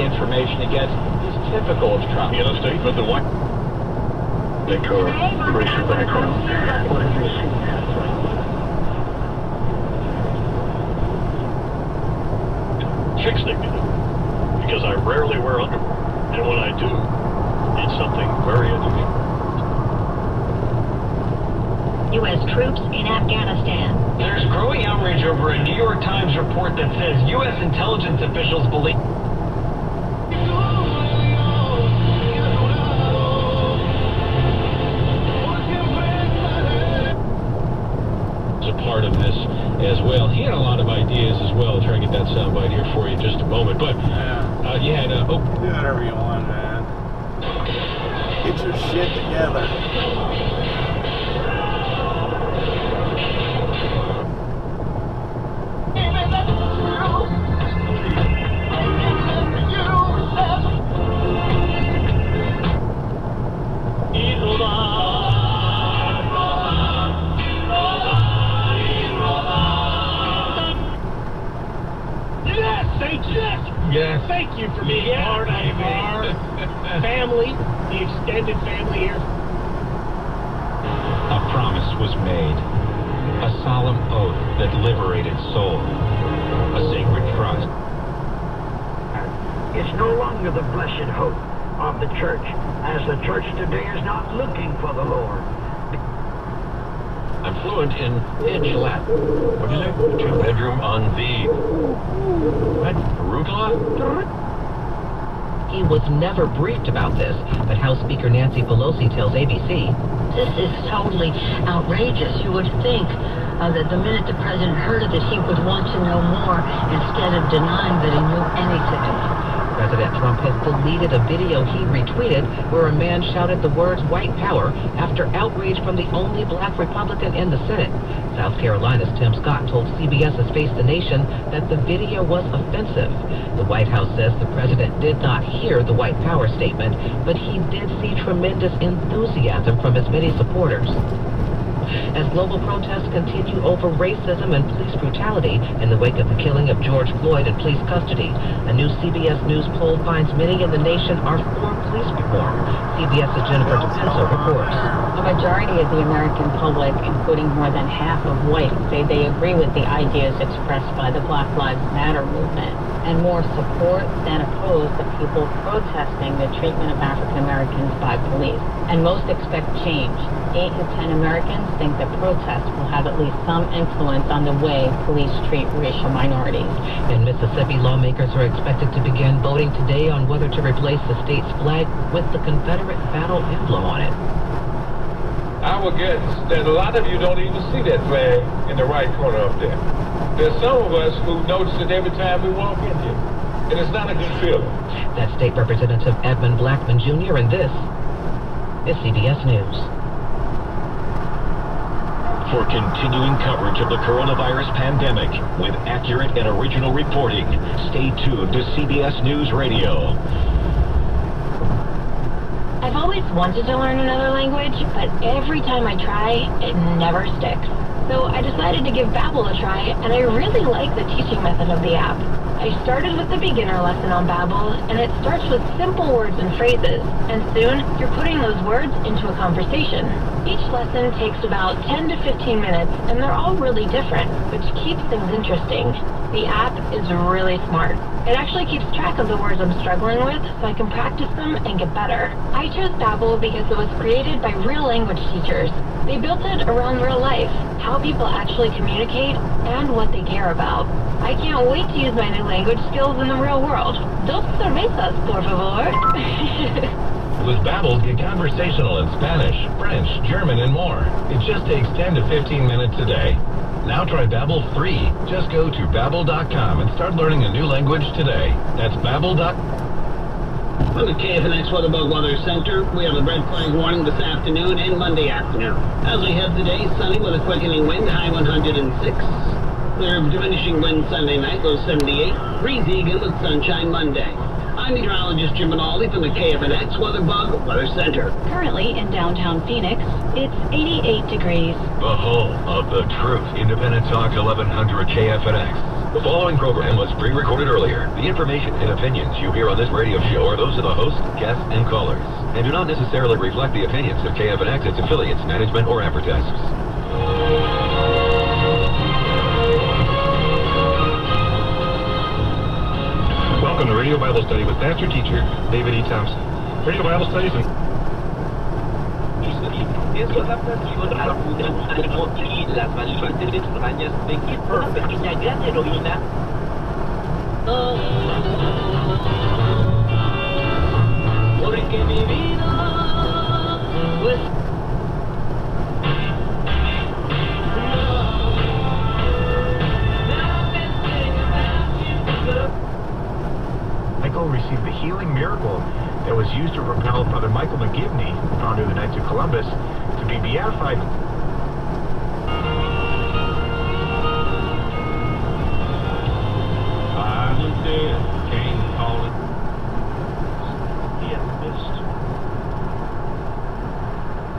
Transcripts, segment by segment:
information he gets is typical of Trump. In a statement, the White Make her racial background. What have you seen happening? chicks think it, because I rarely wear underwear, and when I do, it's something very unusual. U.S. troops in Afghanistan. There's growing outrage over a New York Times report that says U.S. intelligence officials believe a part of this as well. He had a lot of ideas as well. I'll try to get that soundbite here for you in just a moment. But you had do whatever you want, man. Get your shit together. Yes. Thank you for being part of our family, the extended family here. a promise was made, a solemn oath that liberated souls, a sacred trust. It's no longer the blessed hope of the church, as the church today is not looking for the Lord. I'm fluent in pitch Latin. What is it? Two-bedroom on the... What? Arugula? He was never briefed about this, but House Speaker Nancy Pelosi tells ABC, This is totally outrageous. You would think that the minute the president heard of it, he would want to know more instead of denying that he knew anything. President Trump has deleted a video he retweeted where a man shouted the words white power after outrage from the only black Republican in the Senate. South Carolina's Tim Scott told CBS's Face the Nation that the video was offensive. The White House says the president did not hear the white power statement, but he did see tremendous enthusiasm from his many supporters. As global protests continue over racism and police brutality in the wake of the killing of George Floyd in police custody, a new CBS News poll finds many in the nation are for police reform. CBS's Jennifer DePinto reports. A majority of the American public, including more than half of whites, say they agree with the ideas expressed by the Black Lives Matter movement, and more support than oppose the people protesting the treatment of African Americans by police. And most expect change. 8 in 10 Americans think that protests will have at least some influence on the way police treat racial minorities. In Mississippi, lawmakers are expected to begin voting today on whether to replace the state's flag with the Confederate battle emblem on it. I would guess that a lot of you don't even see that flag in the right corner up there. There's some of us who notice it every time we walk in here, and it's not a good feeling. That's State Representative Edmund Blackman Jr., and this is CBS News. For continuing coverage of the coronavirus pandemic with accurate and original reporting, stay tuned to CBS News Radio. I've always wanted to learn another language, but every time I try, it never sticks. So I decided to give Babbel a try, and I really like the teaching method of the app. I started with the beginner lesson on Babbel, and it starts with simple words and phrases, and soon you're putting those words into a conversation. Each lesson takes about 10 to 15 minutes, and they're all really different, which keeps things interesting. The app is really smart. It actually keeps track of the words I'm struggling with, so I can practice them and get better. I chose Babbel because it was created by real language teachers. They built it around real life, how people actually communicate, and what they care about. I can't wait to use my new language skills in the real world. Dos cervezas, por favor. With Babbel, get conversational in Spanish, French, German, and more. It just takes 10 to 15 minutes a day. Now try Babbel free. Just go to Babbel.com and start learning a new language today. That's Babbel.com. From the KFNX Weather Center, we have a red flag warning this afternoon and Monday afternoon. As we head today, sunny with a quickening wind, high 106. Clear of diminishing wind Sunday night, low 78. Breezy again with sunshine Monday. I'm meteorologist Jim Minaldi from the KFNX Weather Center. Currently in downtown Phoenix, it's 88 degrees. The home of the truth. Independent Talk 1100 KFNX. The following program was pre-recorded earlier. The information and opinions you hear on this radio show are those of the host, guests, and callers, and do not necessarily reflect the opinions of KFNX, its affiliates, management, or advertisers. Welcome to Radio Bible Study with Pastor Teacher David E. Thompson. Radio Bible Studies and En su adaptación a y las maldiciones extrañas de que una pequeña gran heroína porque mi vida pues Michael received the healing miracle that was used to propel Father Michael McGivney, founder of the Knights of Columbus, to be beatified. I was dead, came calling. He had missed.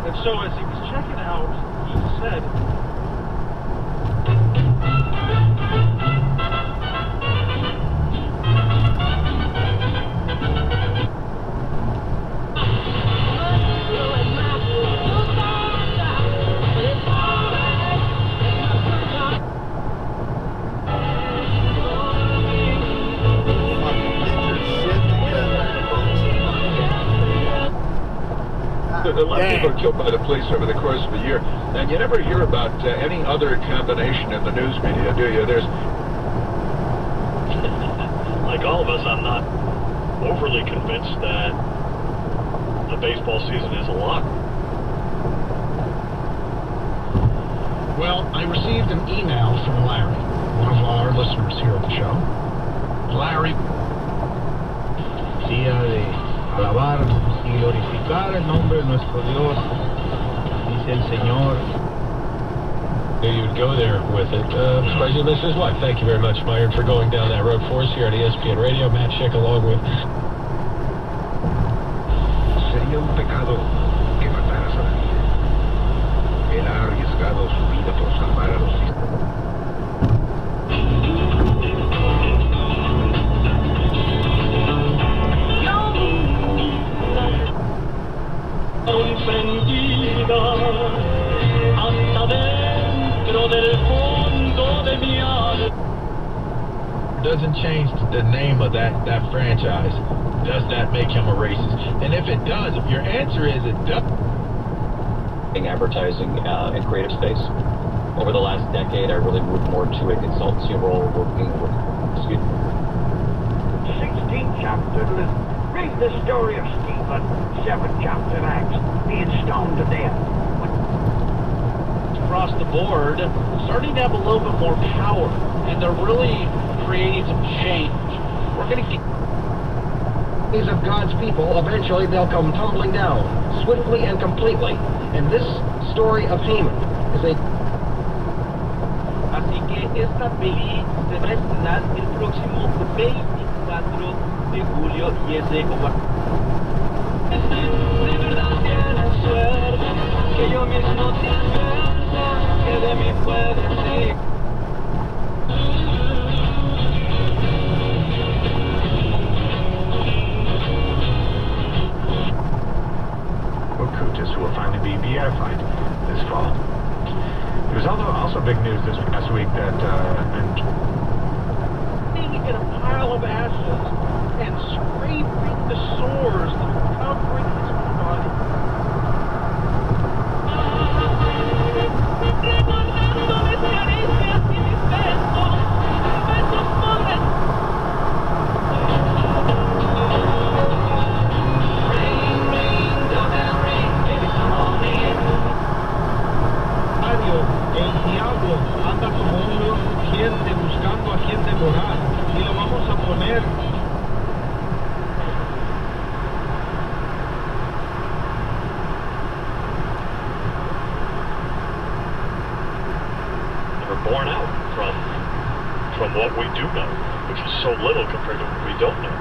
And so as he was checking out, he said, A lot of people are killed by the police over the course of a year, and you never hear about any other combination in the news media, do you? There's like all of us, I'm not overly convinced that the baseball season is a lock. Well, I received an email from Larry, one of our listeners here at the show. Larry, día de alabar y glorificar el nombre de nuestro Dios, dice el Señor. You would go there with it. Surprising this is what? Thank you very much, Myron, for going down that road for us here at ESPN Radio. Matt Schick along with... Sería un pecado que mataras a la vida. Él ha arriesgado su vida por salvar a los hijos. hasta dentro del fondo de mi alma. Doesn't change the name of that franchise. Does that make him a racist? And if it does, if your answer is it does. Advertising and creative space. Over the last decade, I really moved more to a consultancy role, working with, 16th chapter, read the story of Stephen, 7th chapter Acts, being stoned to death. Across the board, starting to have a little bit more power, and they're really creating some change. We're going to get... Of God's people, eventually they'll come tumbling down, swiftly and completely. And this story of Haman is a... Así que esta peli se va a estrenar el próximo 24 de julio y es de verdad tienes suerte que yo mismo te advierto que de mí puedes ir. Who will finally be beatified this fall. There was also big news this past week that in a pile of ashes and scraping the sores that are covering his body. Anda como un león rugiente buscando a quien devorar y lo vamos a poner. We're born out from what we do know, which is so little compared to what we don't know.